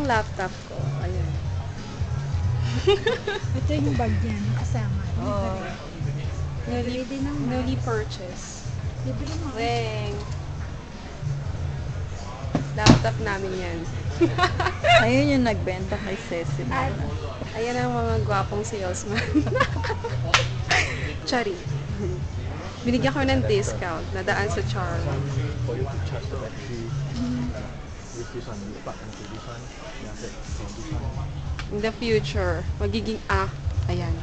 yung laptop ko. Ayan. Ito yung bag niya, kasama. Oh. Ready ng Newly purchased. Libre mo. Weng. Laptop namin yan. Ayun yung nagbenta kay Cecil. Ayan ang mga gwapong salesman. Chari. Binigyan ko ng discount. Nadaan sa Charm. For you to charge the battery with this one, you plug into this one, then after that, from this one. In the future, magiging ayan.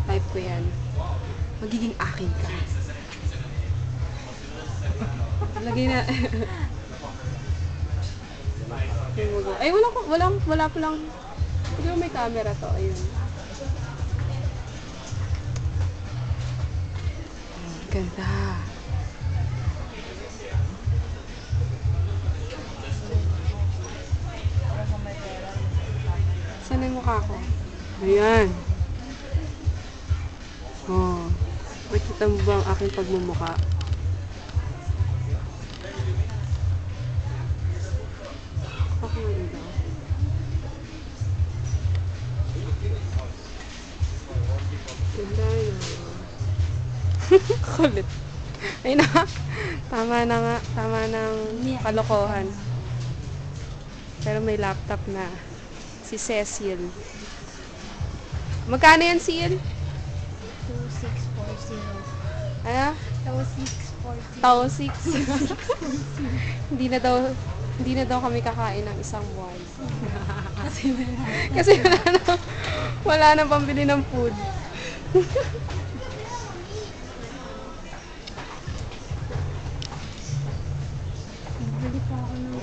Type ko yan. Magiging akin ka. Lagay na. Ay, wala pa lang. Hindi ko may camera to. Ayun. Ganda. Saan yung mukha ko? Ayan. Oh. Makikita mo ba ang aking pagmumukha? Ako nga ito. Ganda na. Kulit. Ay na. Tama na nga. Tama ng kalokohan. Pero may laptop na. Si Cecil. Magkano yan, Sil? 2640. Ano? 2640. Tao 6. Hindi na daw kami kakain ng isang buwan. Kasi wala na pambili ng food. Bili pa ako ng